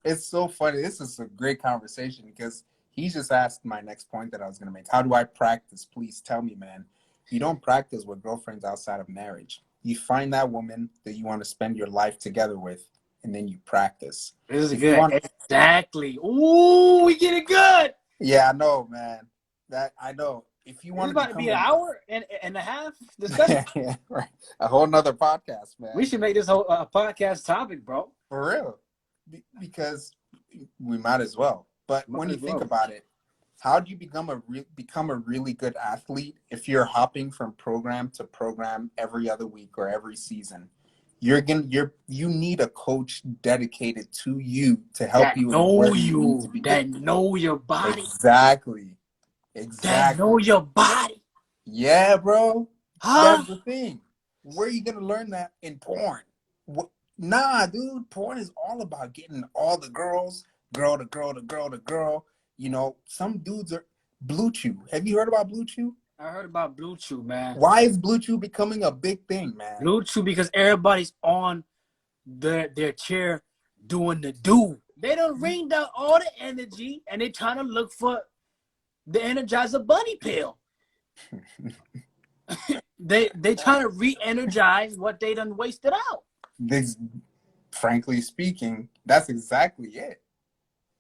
it's so funny. This is a great conversation because he just asked my next point that I was going to make. How do I practice? Please tell me, man. You don't practice with girlfriends outside of marriage. You find that woman that you want to spend your life together with, and then you practice. This is If you good. want, Exactly. Ooh, we get it good. yeah, I know, man. That I know. If you This is want to about to become be an hour and a half discussion. yeah, right. A whole nother podcast, man. We should make this whole podcast topic, bro. For real. Because we might as well. But when Might you as think well. about it, how do you become a really good athlete if you're hopping from program to program every other week or every season? You need a coach dedicated to you to help That you in know where you need to you, be. that know your body, Exactly. that Exactly. know your body. Yeah, bro. Huh? That's the thing. Where are you gonna learn that in porn? What? Nah, dude. Porn is all about getting all the girls, girl to girl to girl to girl. You know, some dudes are Blue Chew. Have you heard about Blue Chew? I heard about Blue Chew, man. Why is Blue Chew becoming a big thing, man? Blue Chew because everybody's on their chair doing the do. They don't ring down all the energy and they trying to look for the Energizer Bunny pill. They trying to re-energize what they done wasted out. This, frankly speaking, that's exactly it.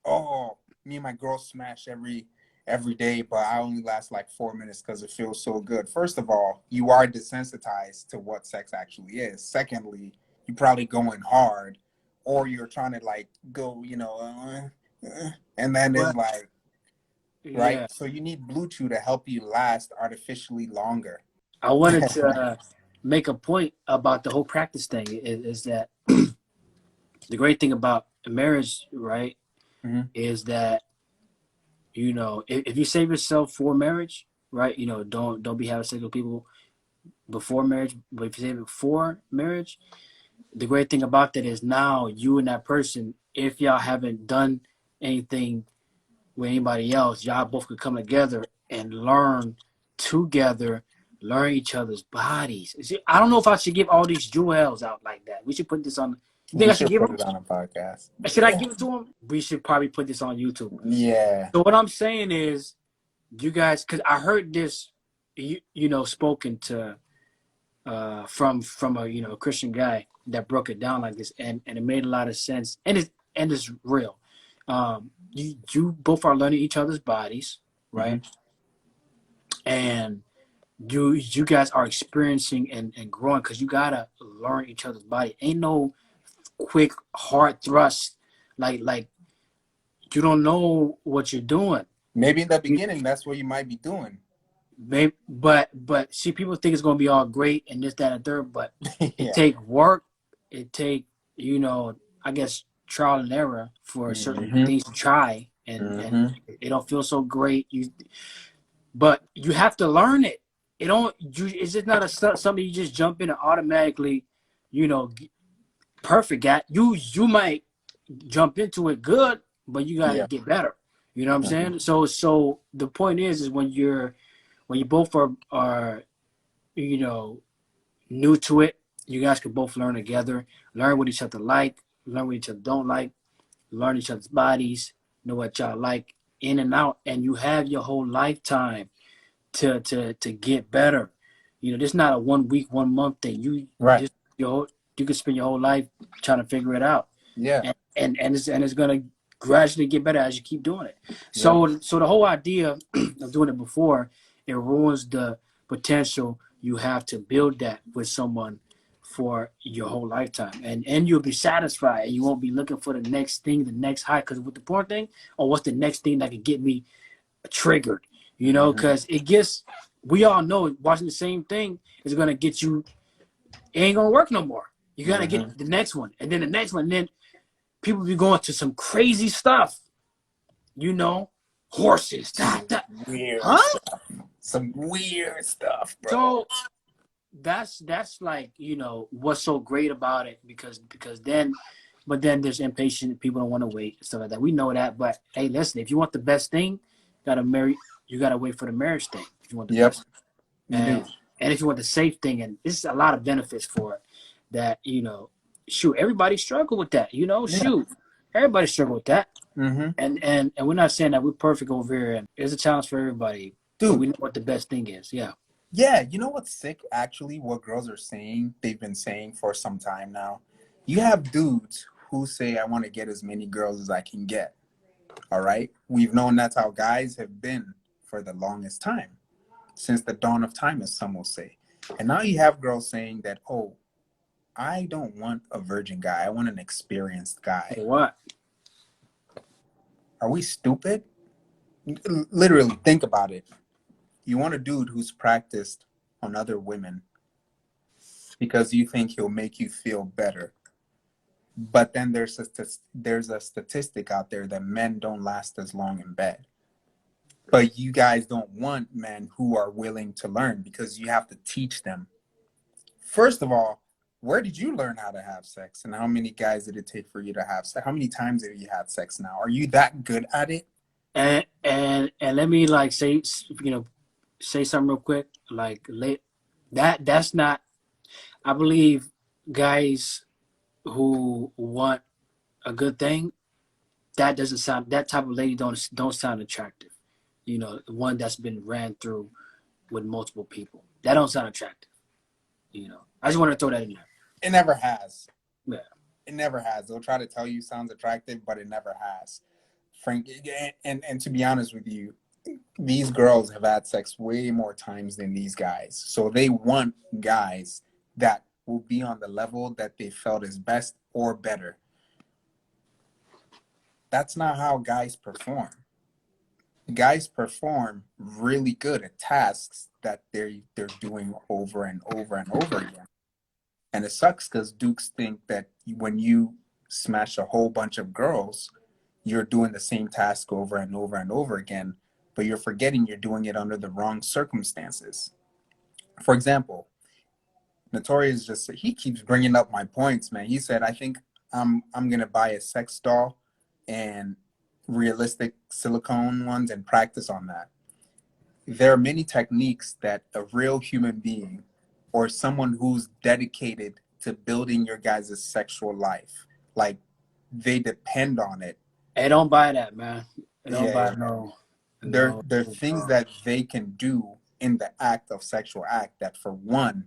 Oh, me and my girl smash every day, but I only last like 4 minutes because it feels so good. First of all, you are desensitized to what sex actually is. Secondly, you're probably going hard, or you're trying to like go, and then it's But like, right? yeah, So you need Blue Chew to help you last artificially longer. I wanted to make a point about the whole practice thing is that the great thing about marriage, right, Mm-hmm. is that if you save yourself for marriage, right, don't be having sex with people before marriage, but if you save it before marriage, the great thing about that is now you and that person, if y'all haven't done anything with anybody else, y'all both could come together and learn together, learn each other's bodies. See, I don't know if I should give all these jewels out like that. We should put this on. You think We I should should give put them? it on a podcast. Should I give it to them? We should probably put this on YouTube. Yeah. So what I'm saying is, you guys, because I heard this, spoken to from a Christian guy that broke it down like this, and it made a lot of sense, and it's real. You both are learning each other's bodies, right? Mm-hmm. And you guys are experiencing and growing because you gotta learn each other's body. Ain't no quick hard thrust like you don't know what you're doing. Maybe in the beginning, that's what you might be doing. Maybe, but see, people think it's gonna be all great and this, that, and third, but Yeah. it take work. It take I guess trial and error for certain things to try, and it don't feel so great. But you have to learn it. It's just not something you just jump in and automatically, perfect at. You might jump into it good, but you gotta get better. You know what I'm saying? So the point is when you both are new to it, you guys can both learn together, learn what each other like, learn what each other don't like, learn each other's bodies, know what y'all like in and out, and you have your whole lifetime to get better. This is not a 1 week, 1 month thing. You can spend your whole life trying to figure it out. Yeah. And it's gonna gradually get better as you keep doing it. So the whole idea of doing it before, it ruins the potential you have to build that with someone for your whole lifetime, and you'll be satisfied, and you won't be looking for the next thing, the next high. Because with the porn thing, or what's the next thing that could get me triggered, because it gets. We all know watching the same thing is gonna get you. It ain't gonna work no more. You gotta get the next one, and then the next one, and then people be going to some crazy stuff. Horses, weird stuff. Some weird stuff, bro. So that's like what's so great about it, because then there's impatient people don't want to wait and stuff like that. We know that, but hey, listen, if you want the best thing, you gotta wait for the marriage thing. If you want the best, and if you want the safe thing, and this is a lot of benefits for it. That shoot, everybody struggle with that. Shoot. Everybody struggle with that. Mm-hmm. And we're not saying that we're perfect over here. And it's a challenge for everybody, but Dude, we know what the best thing is. Yeah. yeah, you know what's sick? Actually, what girls are saying, they've been saying for some time now. You have dudes who say, I want to get as many girls as I can get. All right. We've known that's how guys have been for the longest time, since the dawn of time, as some will say. And now you have girls saying that, oh, I don't want a virgin guy. I want an experienced Hey, guy. what? Are we stupid? Literally, think about it. You want a dude who's practiced on other women because you think he'll make you feel better. But then there's a statistic out there that men don't last as long in bed. But you guys don't want men who are willing to learn because you have to teach them. First of all, where did you learn how to have sex? And how many guys did it take for you to have sex? How many times have you had sex now? Are you that good at it? And let me like say, say something real quick. Like that's not. I believe guys who want a good thing, that doesn't sound, that type of lady don't sound attractive. One that's been ran through with multiple people. That don't sound attractive. I just want to throw that in there. It never has. Yeah. It never has. They'll try to tell you sounds attractive, but it never has. Frank, and to be honest with you, these girls have had sex way more times than these guys. So they want guys that will be on the level that they felt is best or better. That's not how guys perform. Guys perform really good at tasks that they're doing over and over and over again. And it sucks because dukes think that when you smash a whole bunch of girls, you're doing the same task over and over and over again, but you're forgetting you're doing it under the wrong circumstances. For example, Notorious just he keeps bringing up my points, man. He said, "I think I'm gonna buy a sex doll and realistic silicone ones and practice on that." There are many techniques that a real human being or someone who's dedicated to building your guys' sexual life, like they depend on it. Hey, don't buy that, man. Don't Yeah, buy yeah. no, There no. there are things that they can do in the act of sexual act that for one,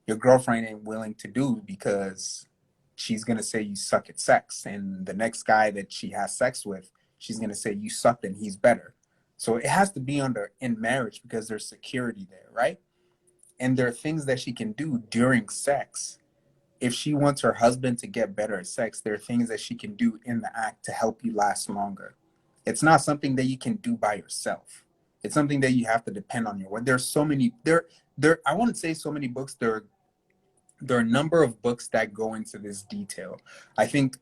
your girlfriend ain't willing to do because she's gonna say you suck at sex. And the next guy that she has sex with, she's gonna say you sucked and he's better. So it has to be under in marriage because there's security there, right? And there are things that she can do during sex. If she wants her husband to get better at sex, there are things that she can do in the act to help you last longer. It's not something that you can do by yourself. It's something that you have to depend on your wife. There's so many there I wouldn't say so many books. There are a number of books that go into this detail. I think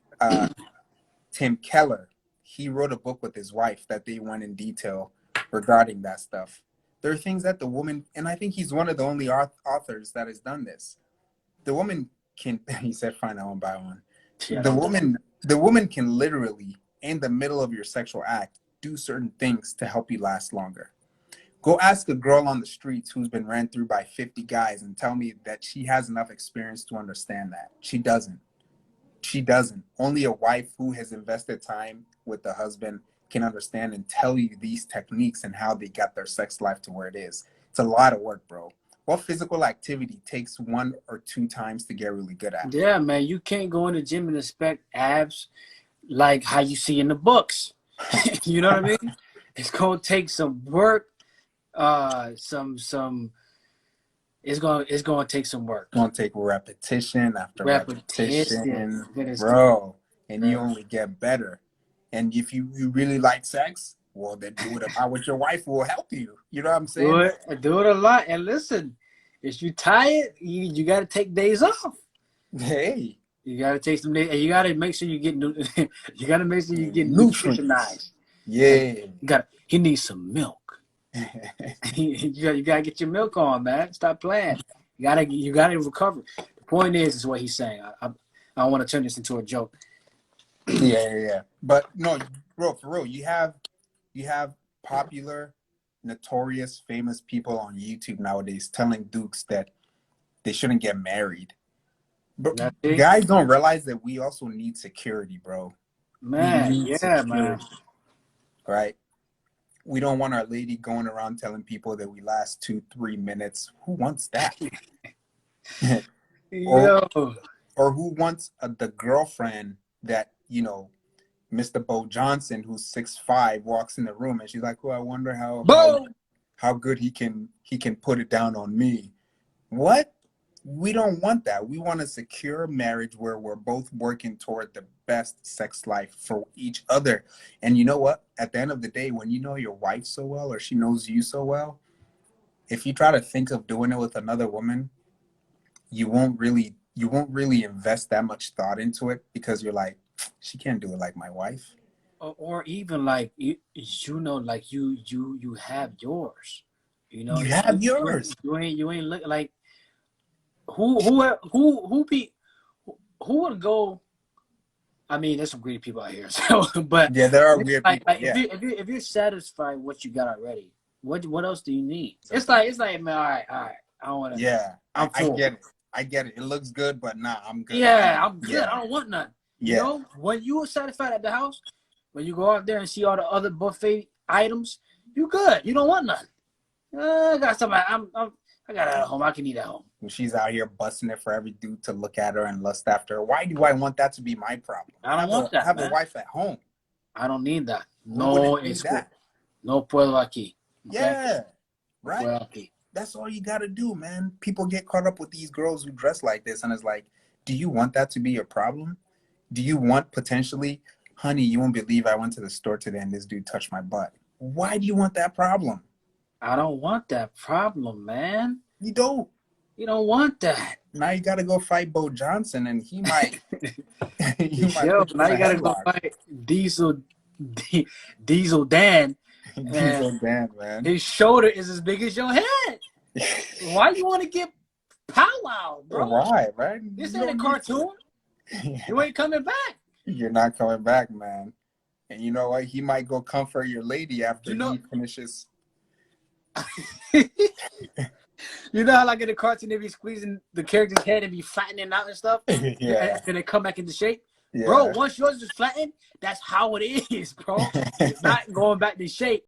Tim Keller, he wrote a book with his wife that they went in detail regarding that stuff. There are things that the woman, and I think he's one of the only authors that has done this. The woman can, he said, fine, I won't buy one. Yeah, The woman can literally, in the middle of your sexual act, do certain things to help you last longer. Go ask a girl on the streets who's been ran through by 50 guys and tell me that she has enough experience to understand that. She doesn't. She doesn't. Only a wife who has invested time with the husband can understand and tell you these techniques and how they got their sex life to where it is. It's a lot of work, bro. What physical activity takes 1 or 2 times to get really good at? yeah, man. You can't go in the gym and expect abs like how you see in the books. You know what I mean? It's gonna take some work. Some. It's gonna take some work. It's gonna take repetition after Repetition. repetition, That is good. bro. And you Right. only get better. And if you really like sex, well then do it about with your wife who will help you. You know what I'm Do saying? it. Do it a lot. And listen, if you tired, you got to take days off. Hey, You got to take some days, and you got to make sure you get you got to make sure you get nutrients. nutritionized. And Yeah. he needs some milk. You got to get your milk on, man. Stop playing. You gotta recover. The point is what he's saying. I don't want to turn this into a joke. Yeah. But no, bro, for real, you have popular, notorious, famous people on YouTube nowadays telling dukes that they shouldn't get married. But That's it. guys don't realize that we also need security, bro. We Man, need yeah, man. security, right? We don't want our lady going around telling people that we last 2-3 minutes. Who wants that? or Yo. or who wants the girlfriend that, Mr. Bo Johnson, who's 6'5", walks in the room and she's like, "Oh, I wonder Boom. how good he can put it down on me." What? We don't want that. We want a secure marriage where we're both working toward the best sex life for each other. And you know what? At the end of the day, when you know your wife so well or she knows you so well, if you try to think of doing it with another woman, you won't really invest that much thought into it because you're like, she can't do it like my wife. Or even like like you have yours. You have yours. You ain't look like who be who would go. I mean, there's some greedy people out here. So, but Yeah, there are weird like, people. like Yeah. if you're satisfied with what you got already, what else do you need? It's like man, all right. I don't want to. Yeah. I'm I full. get it. I get it. It looks good, but nah, I'm good. Yeah, I'm good. Yeah. I don't want none. Yeah. When you are satisfied at the house, when you go out there and see all the other buffet items, you good. You don't want none. I got somebody. I got it at home. I can eat at home. When she's out here busting it for every dude to look at her and lust after her. Why do I want that to be my problem? I don't want that. I have man. a wife at home. I don't need that. Who No, wouldn't need it's that? no puedo aquí. Okay? Yeah. No Right. puedo aquí. That's all you gotta do, man. People get caught up with these girls who dress like this, and it's like, do you want that to be your problem? Do you want potentially, honey, you won't believe I went to the store today and this dude touched my butt. Why do you want that problem? I don't want that problem, man. You don't. You don't want that. Now you gotta go fight Bo Johnson, and he might Yo, put you now in you a gotta go headlock. fight Diesel Dan. He's so damn, man. His shoulder is as big as your head. Why you want to get powwow, bro? Why, right? This You ain't a don't need cartoon. to. You ain't coming back. You're not coming back, man. And you know what? He might go comfort your lady after he finishes. You know how like in the cartoon they be squeezing the character's head and be flattening out and stuff? Yeah. And they come back into shape? Yeah. Bro, once yours is flattened, that's how it is, bro. It's not going back to shape.